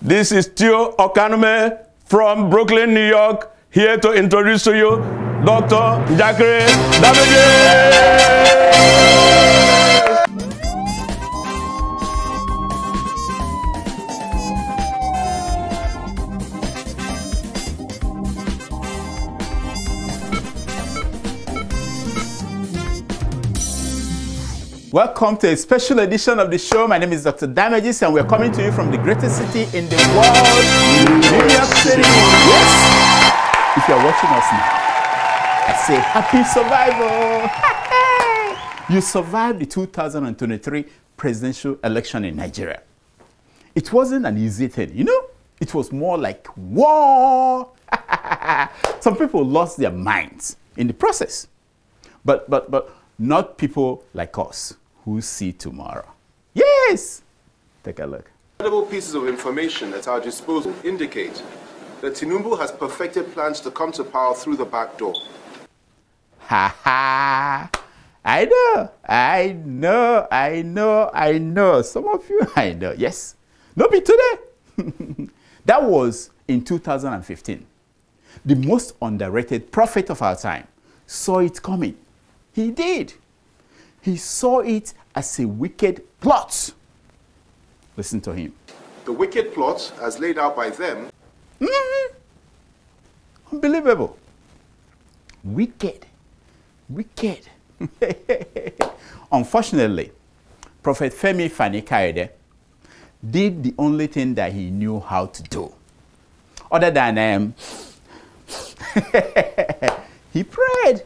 This is Tio Okanome from Brooklyn, New York, here to introduce to you Dr. Njakịrị Damages. Welcome to a special edition of the show. My name is Dr. Damages, and we're coming to you from the greatest city in the world, New York City. Yes! If you're watching us now, I say happy survival. You survived the 2023 presidential election in Nigeria. It wasn't an easy thing, you know? It was more like war. Some people lost their minds in the process. But not people like us who see tomorrow. Yes! Take a look. Credible pieces of information at our disposal indicate that Tinubu has perfected plans to come to power through the back door. Ha ha! I know. Some of you, I know. Yes. No be today. That was in 2015. The most underrated prophet of our time saw it coming. He did. He saw it as a wicked plot. Listen to him. The wicked plot, as laid out by them, unbelievable. Wicked. Unfortunately, Prophet Femi Fani-Kayode did the only thing that he knew how to do. Other than he prayed.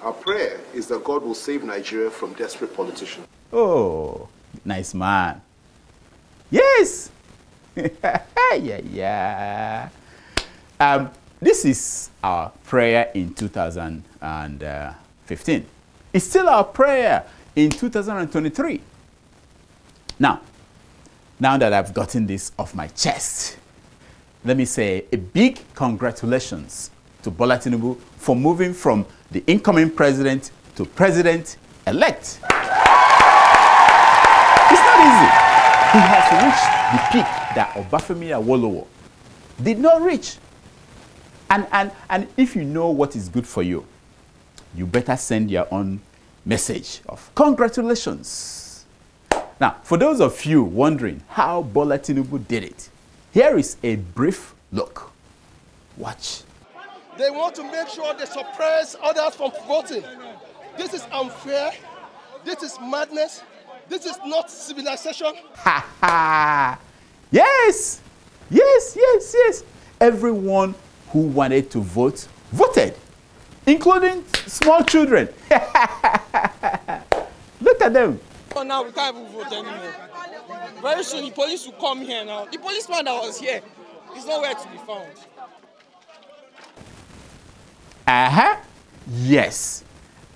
Our prayer is that God will save Nigeria from desperate politicians. Oh, nice man. Yes. yeah. This is our prayer in 2015. It's still our prayer in 2023. Now that I've gotten this off my chest, let me say a big congratulations to Bola Tinubu for moving from the incoming president to president-elect. It's not easy. He has reached the peak that Obafemi Awolowo did not reach. And if you know what is good for you, you better send your own message of congratulations. Now, for those of you wondering how Bola Tinubu did it, here is a brief look. Watch. They want to make sure they suppress others from voting. This is unfair. This is madness. This is not civilization. Ha ha! Yes! Everyone who wanted to vote, voted, including small children. Look at them. Oh, now we can't even vote anymore. Very soon the police will come here now. The policeman that was here is nowhere to be found. Yes.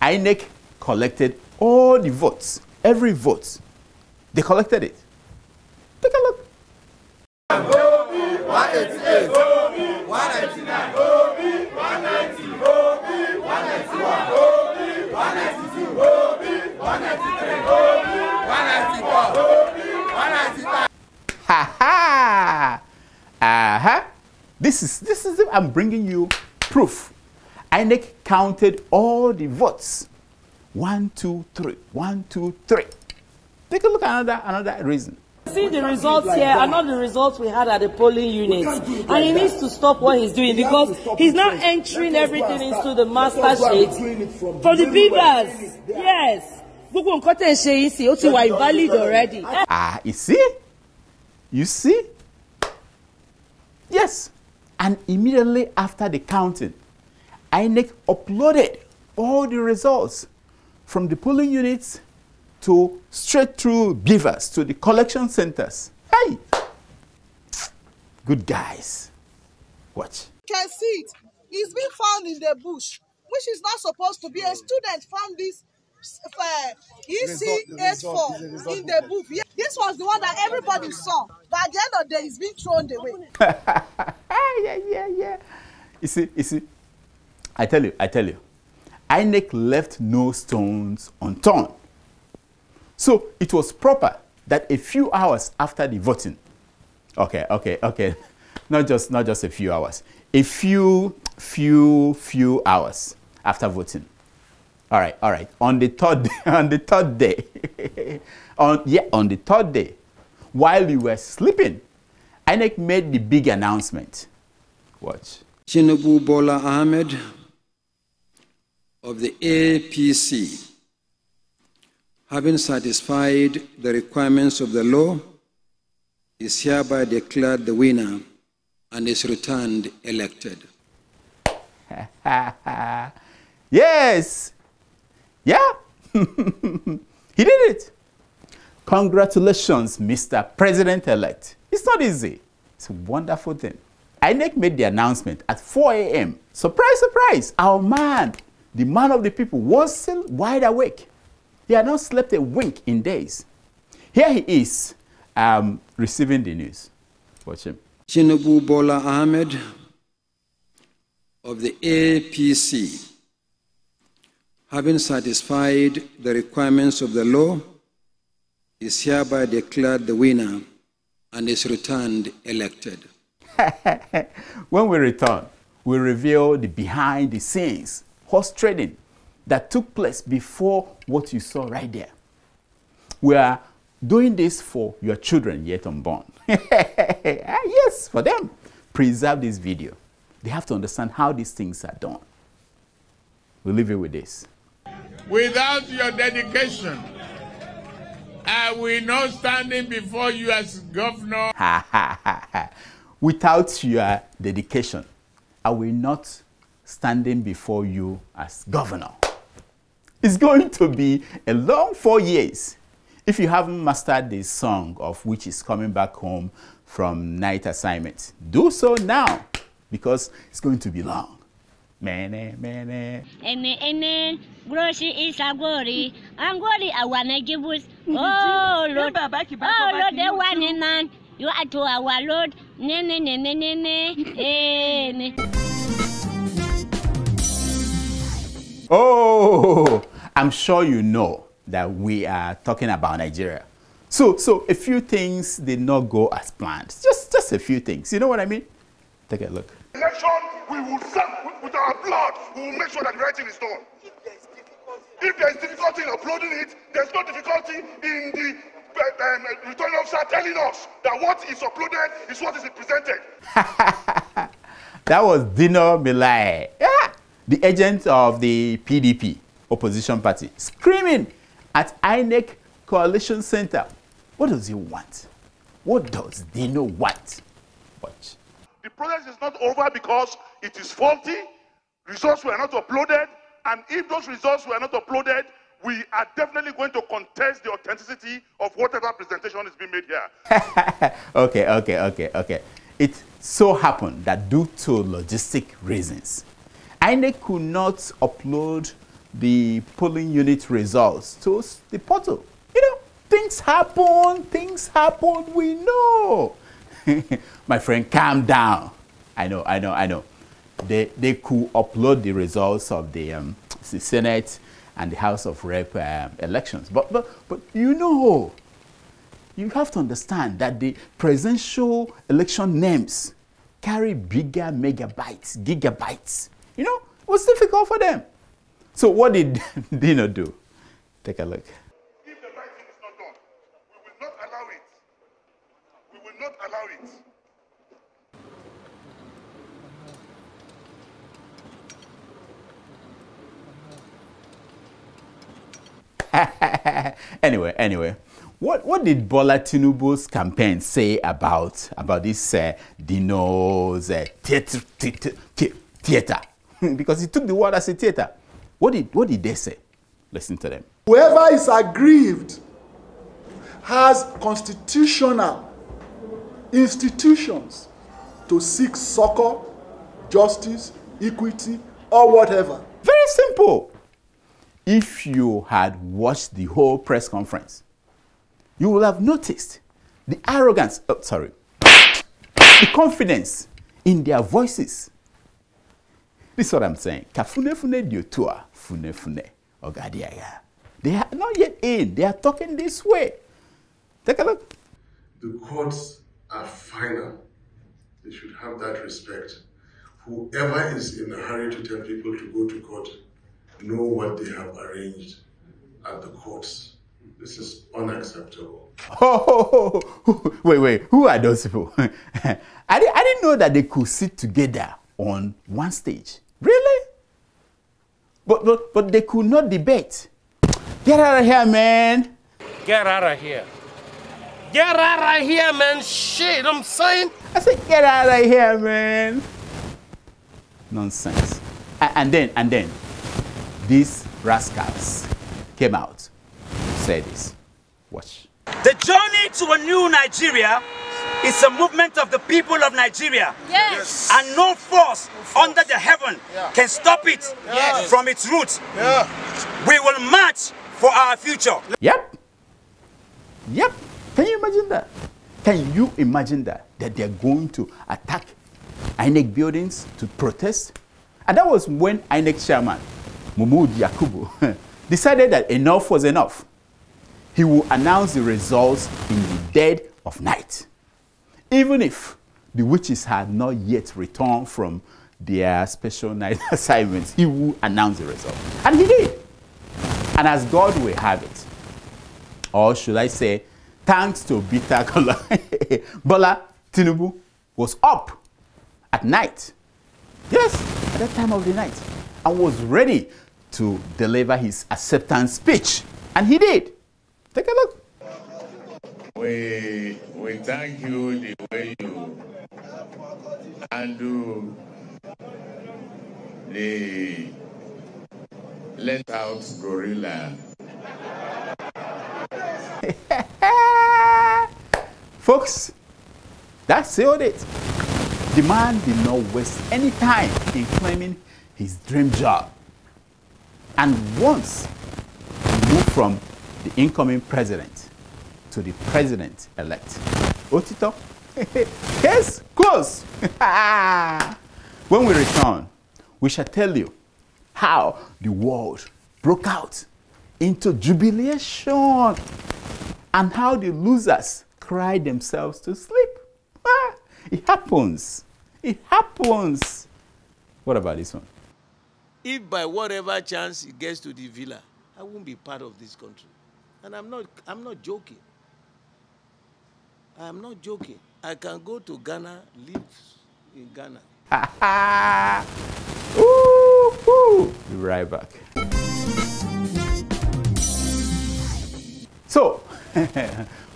INEC collected all the votes, every vote. They collected it. Take a look. 188, 199, 190, 191, 192, 193, 194, 195. This is it. I'm bringing you proof. INEC counted all the votes. 1, 2, 3. 1, 2, 3. Take a look at another reason. See the results here are not the results we had at the polling unit. And he needs to stop what he's doing because he's now entering everything into the master sheet for the beavers. Yes. Invalid already. You see? You see? Yes. And immediately after the counting, INEC uploaded all the results from the polling units to straight through beavers to the collection centers. Hey! Good guys. Watch. You can see it. It's been found in the bush, which is not supposed to be. A student found this EC84 in the book. Yeah, this was the one that everybody saw. But at the end of the day, it's been thrown away. Yeah. You see, I tell you, INEC left no stones unturned. So it was proper that a few hours after the voting, Okay. Not just a few hours. A few hours after voting. All right. On the third day, on the third day, while we were sleeping, INEC made the big announcement. Watch. Tinubu Bola Ahmed of the APC, having satisfied the requirements of the law, is hereby declared the winner and is returned elected. Yes. Yeah. He did it. Congratulations, Mr. President-elect. It's not easy. It's a wonderful thing. INEC made the announcement at 4 a.m. Surprise, surprise. Our man, the man of the people, was still wide awake. He had not slept a wink in days. Here he is, receiving the news. Watch him. Tinubu Bola Ahmed of the APC, having satisfied the requirements of the law, is hereby declared the winner and is returned elected. When we return, we reveal the behind the scenes horse trading that took place before what you saw right there. We are doing this for your children yet unborn. Yes, for them. Preserve this video. They have to understand how these things are done. We'll leave you with this. Without your dedication, I will not standing before you as governor. Without your dedication, I will not standing before you as governor. It's going to be a long 4 years. If you haven't mastered this song of which is coming back home from night assignment, do so now because it's going to be long. Mene. Grocery is a glory. Angori, I want to give us. Oh, Lord, the one in man. You are to our Lord. Oh, I'm sure you know that we are talking about Nigeria. So a few things did not go as planned. Just a few things. You know what I mean? Take a look. Election, we will serve with our blood. We will make sure that the right thing is done. If there is difficulty in uploading it, there's no difficulty in the returning officer telling us that what is uploaded is what is presented. That was Dino Milai, the agent of the PDP opposition party, screaming at INEC Coalition Center. What does he want? What does Dino want? Watch. The process is not over because it is faulty. Results were not uploaded. And if those results were not uploaded, we are definitely going to contest the authenticity of whatever presentation is being made here. Okay. It so happened that due to logistic reasons, INEC could not upload the polling unit results to the portal. You know, things happen, we know. My friend, calm down. I know. They could upload the results of the Senate and the House of Rep elections. But you know, you have to understand that the presidential election names carry bigger megabytes, gigabytes. You know, it was difficult for them. So what did Dino do? Take a look. If the right thing is not done, we will not allow it. We will not allow it. Anyway, what did Bola Tinubu's campaign say about this Dino's theater? Because he took the word as a theater. What did they say? Listen to them. Whoever is aggrieved has constitutional institutions to seek succor, justice, equity, or whatever. Very simple. If you had watched the whole press conference, you will have noticed the arrogance, the confidence in their voices. This is what I'm saying. They are not yet in. They are talking this way. Take a look. The courts are are final. They should have that respect. Whoever is in a hurry to tell people to go to court know what they have arranged at the courts. This is unacceptable. Oh, wait, who are those people? I didn't know that they could sit together on one stage. Really? But they could not debate. Get out of here, man. Get out of here. Get out of here, man. Shit, I'm saying. I said, get out of here, man. Nonsense. And then, these rascals came out to say this. Watch. The journey to a new Nigeria is a movement of the people of Nigeria. Yes. And no force under the heaven can stop it from its roots. We will march for our future. Yep. Can you imagine that? Can you imagine that they're going to attack INEC buildings to protest? And that was when INEC chairman, Mahmoud Yakubu, decided that enough was enough. He will announce the results in the dead of night. Even if the witches had not yet returned from their special night assignments, he will announce the result. And he did. And as God will have it, or should I say, thanks to bitter Bola, Tinubu was up at night. Yes, at that time of the night. And was ready to deliver his acceptance speech. And he did. Take a look. We thank you the way you handle the let out gorilla. Folks, that sealed it. The man did not waste any time in claiming his dream job. And once he moved from the incoming president to the president-elect, Otito, case closed. When we return, we shall tell you how the world broke out into jubilation and how the losers cried themselves to sleep. It happens. It happens. What about this one? If by whatever chance it gets to the villa, I won't be part of this country. And I'm not joking. I'm not joking. I can go to Ghana, live in Ghana. Ooh. Be right back. So,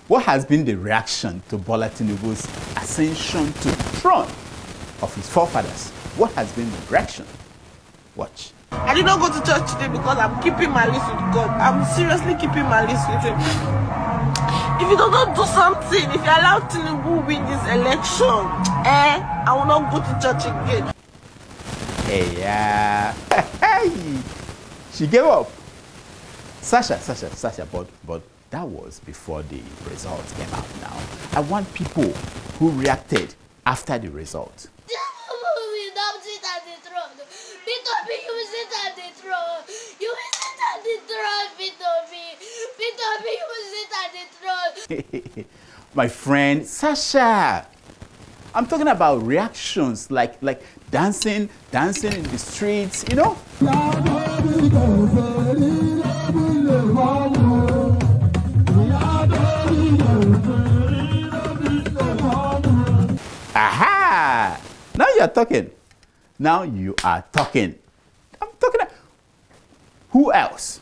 what has been the reaction to Bola Tinubu's ascension to the throne of his forefathers? What has been the reaction? Watch. I did not go to church today because I'm keeping my list with God. I'm seriously keeping my list with him. If you don't do something, if you allow Tinubu win this election, I will not go to church again. Hey, yeah. She gave up. Sasha, but that was before the results came out now. I want people who reacted after the result. We don't sit at the throne. P2P, you sit at the throne. You will sit at the throne, P2P. P2P, you will sit at the throne. My friend Sasha, I'm talking about reactions like dancing in the streets, you know? Aha! Now you're talking. Now you are talking. I'm talking about... Who else?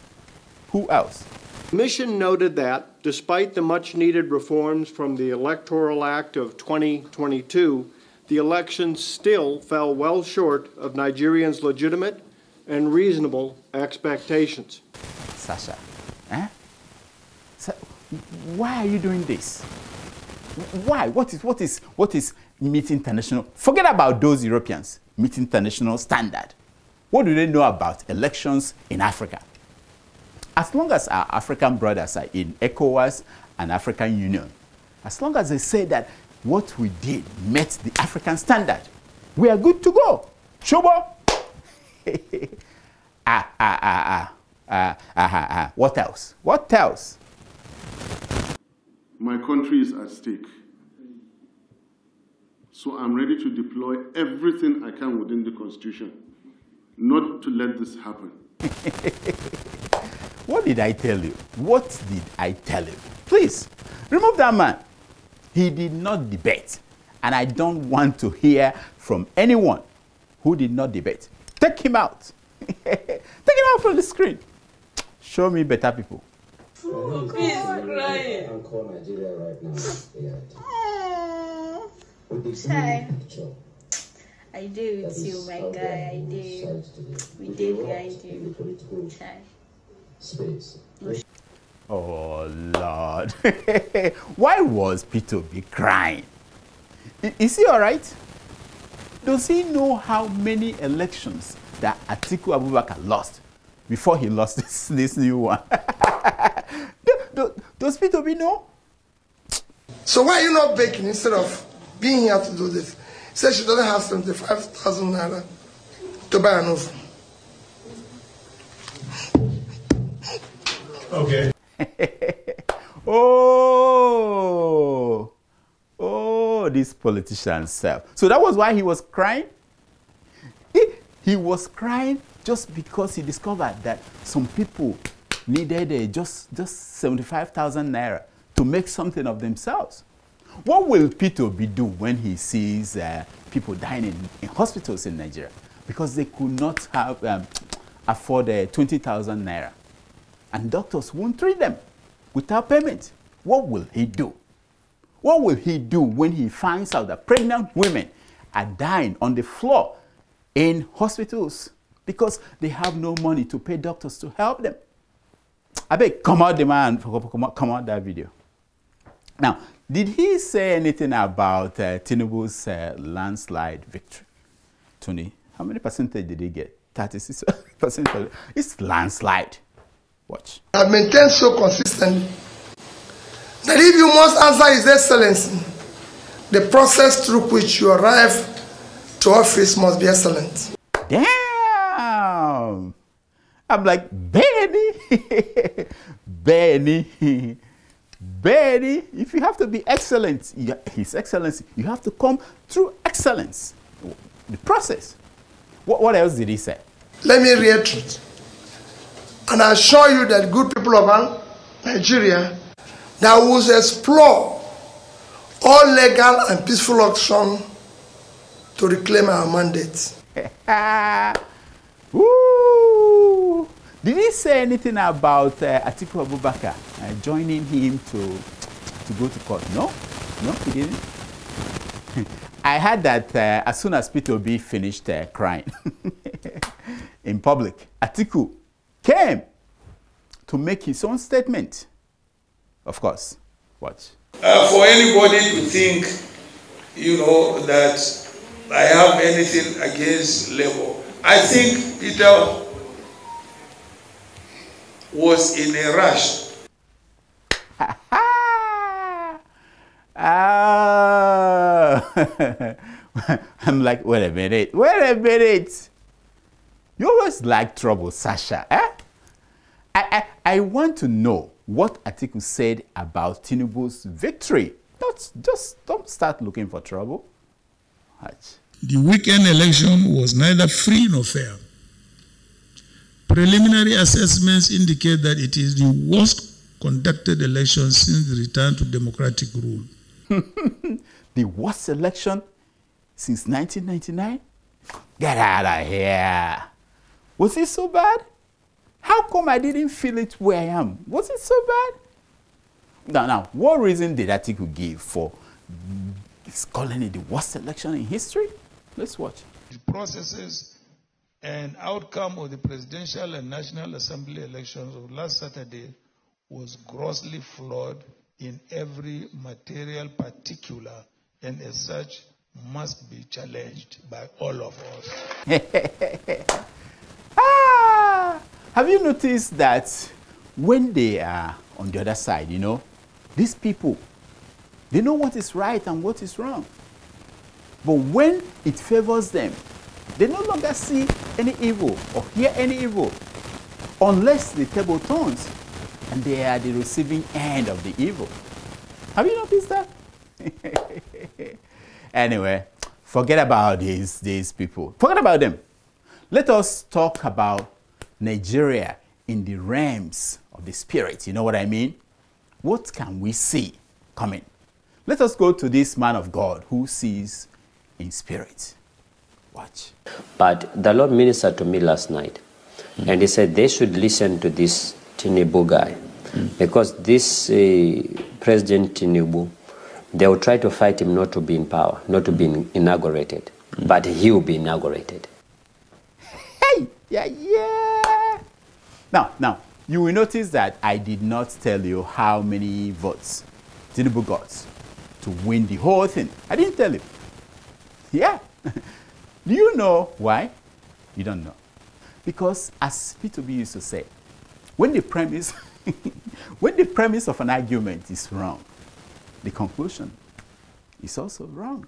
Who else? The Commission noted that, despite the much-needed reforms from the Electoral Act of 2022, the elections still fell well short of Nigerians' legitimate and reasonable expectations. Sasha, why are you doing this? Why? What is meet international? Forget about those Europeans. Meet international standard. What do they know about elections in Africa? As long as our African brothers are in ECOWAS and African Union, as long as they say that what we did met the African standard, we are good to go. Shobo. What else? What else? My country is at stake. So I'm ready to deploy everything I can within the Constitution, not to let this happen. What did I tell you? What did I tell you? Please, remove that man. He did not debate. And I don't want to hear from anyone who did not debate. Take him out. Take him out from the screen. Show me better people. He's crying. I'm calling Nigeria right now. Hi. I do with you, my guy. I do. We did behind you. Hi. Space. Oh, Lord. Why was P2B crying? Is he all right? Does he know how many elections that Atiku Abubakar lost before he lost this new one? Does P2B know? So why are you not baking instead of being here to do this? Says she doesn't have 75,000 naira to buy an oven. Okay. Oh, this politician self. So that was why he was crying? He was crying just because he discovered that some people needed just 75,000 naira to make something of themselves. What will P2B do when he sees people dying in hospitals in Nigeria because they could not afford 20,000 naira? And doctors won't treat them without payment. What will he do? What will he do when he finds out that pregnant women are dying on the floor in hospitals because they have no money to pay doctors to help them? I beg, come out the man, come out that video. Now, did he say anything about Tinubu's landslide victory? Tony, how many percentage did he get? 36%. It's landslide. Watch. I've maintained so consistently that if you must answer His Excellency, the process through which you arrive to office must be excellent. Damn! I'm like, Benny! Benny! Benny! If you have to be excellent, His Excellency, you have to come through excellence. The process. What else did he say? Let me reiterate. And I assure you that good people of Nigeria that will explore all legal and peaceful action to reclaim our mandate. Woo! Did he say anything about Atiku Abubakar joining him to go to court? No? No, he didn't. I heard that as soon as P2B finished crying in public, Atiku came to make his own statement. Of course. Watch. For anybody to think, that I have anything against Labour, I think Peter was in a rush. I'm like, wait a minute. You always like trouble, Sasha. I want to know what Atiku said about Tinubu's victory. Don't start looking for trouble. The weekend election was neither free nor fair. Preliminary assessments indicate that it is the worst conducted election since the return to democratic rule. The worst election since 1999? Get out of here. Was it so bad? How come I didn't feel it where I am? Was it so bad? Now, what reason did Atiku give for calling it the worst election in history? Let's watch. The processes and outcome of the presidential and National Assembly elections of last Saturday was grossly flawed in every material particular, and as such must be challenged by all of us. Have you noticed that when they are on the other side, these people, they know what is right and what is wrong. But when it favors them, they no longer see any evil or hear any evil unless the table turns and they are the receiving end of the evil. Have you noticed that? Anyway, forget about these people. Forget about them. Let us talk about Nigeria in the realms of the spirit. You know what I mean? What can we see coming? Let us go to this man of God who sees in spirit. Watch. But the Lord ministered to me last night, and he said they should listen to this Tinubu guy, because this President Tinubu, they will try to fight him not to be in power, not to be inaugurated, but he will be inaugurated. Hey, yeah. Now, you will notice that I did not tell you how many votes Tinubu got to win the whole thing. I didn't tell you. Yeah. Do you know why? You don't know. Because as P2B used to say, when the premise of an argument is wrong, the conclusion is also wrong.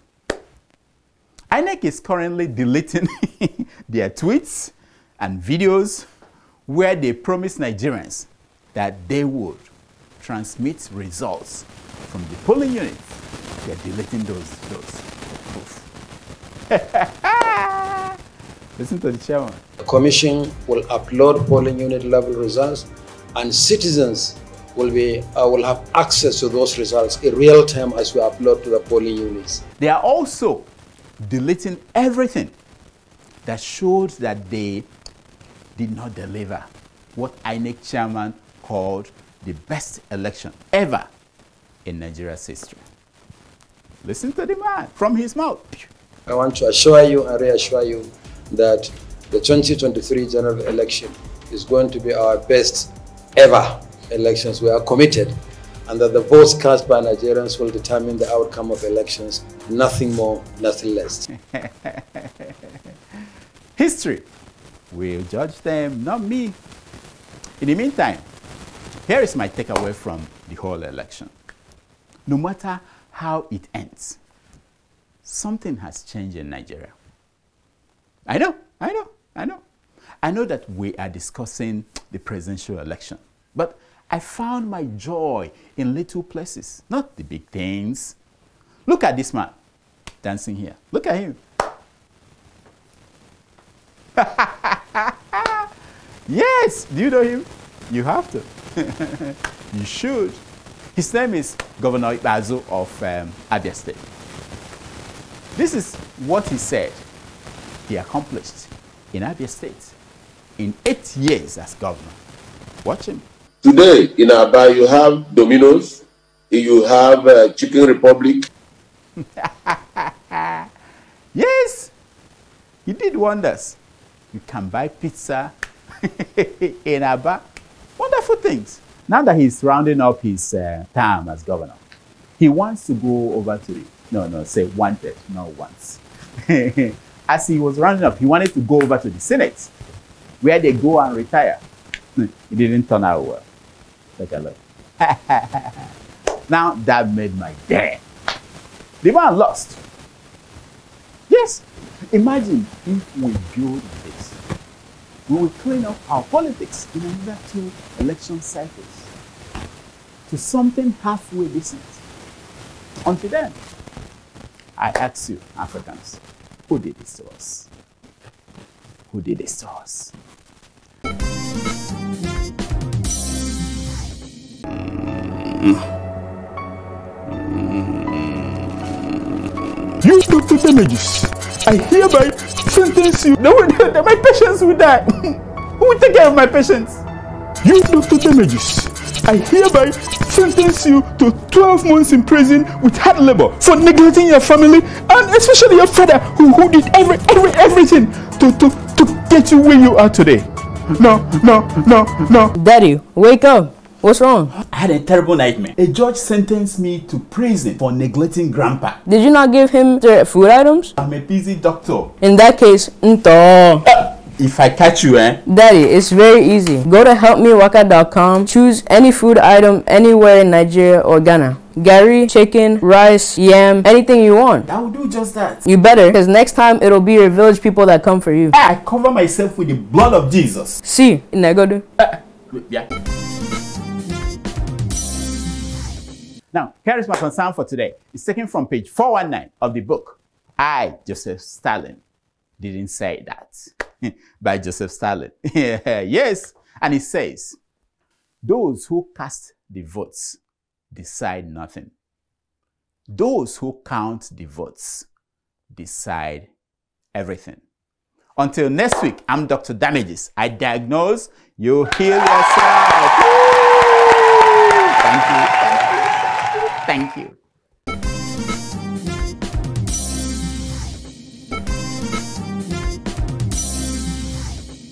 INEC is currently deleting their tweets and videos where they promised Nigerians that they would transmit results from the polling units. They're deleting those. Listen to the chairman. The Commission will upload polling unit level results, and citizens will have access to those results in real time as we upload to the polling units. They are also deleting everything that showed that they did not deliver what INEC chairman called the best election ever in Nigeria's history. Listen to the man from his mouth. I want to assure you and reassure you that the 2023 general election is going to be our best ever elections. We are committed, and that the votes cast by Nigerians will determine the outcome of elections, nothing more, nothing less. History will judge them, not me. In the meantime, here is my takeaway from the whole election. No matter how it ends, something has changed in Nigeria. I know that we are discussing the presidential election, but I found my joy in little places, not the big things. Look at this man dancing here. Look at him. Yes, do you know him? You have to. You should. His name is Governor Ibazu of Abia State. This is what he said he accomplished in Abia State in 8 years as governor. Watch him. Today in Aba, you have Domino's, you have Chicken Republic. Yes, he did wonders. You can buy pizza in Aba. Wonderful things. Now that he's rounding up his term as governor, he wants to go over to wanted, not once. As he was rounding up, he wanted to go over to the Senate, where they go and retire. It didn't turn out well. Take a look. Now that made my day. The man lost. Yes. Imagine if we build this. We will clean up our politics in another 2 election cycles to something halfway decent. Until then, I ask you, Africans, who did this to us? Who did this to us? You Dr. Damages, I hereby sentence you. My patients will die. Who will take care of my patients? You Dr. Damages, I hereby sentence you to 12 months in prison with hard labor for neglecting your family, and especially your father who did everything to get you where you are today. No. Daddy, wake up. What's wrong? I had a terrible nightmare. A judge sentenced me to prison for neglecting grandpa. Did you not give him the food items? I'm a busy doctor. In that case, if I catch you, Daddy, it's very easy. Go to helpmewaka.com, choose any food item anywhere in Nigeria or Ghana. Gari, chicken, rice, yam, anything you want. I will do just that. You better, because next time it'll be your village people that come for you. I cover myself with the blood of Jesus. See, Nagodu. Yeah. Now, here is my concern for today. It's taken from page 419 of the book I, Joseph Stalin, didn't say that. By Joseph Stalin. Yes. And he says, those who cast the votes decide nothing. Those who count the votes decide everything. Until next week, I'm Dr. Damages. I diagnose, you heal yourself. Thank you. Thank you. Thank you.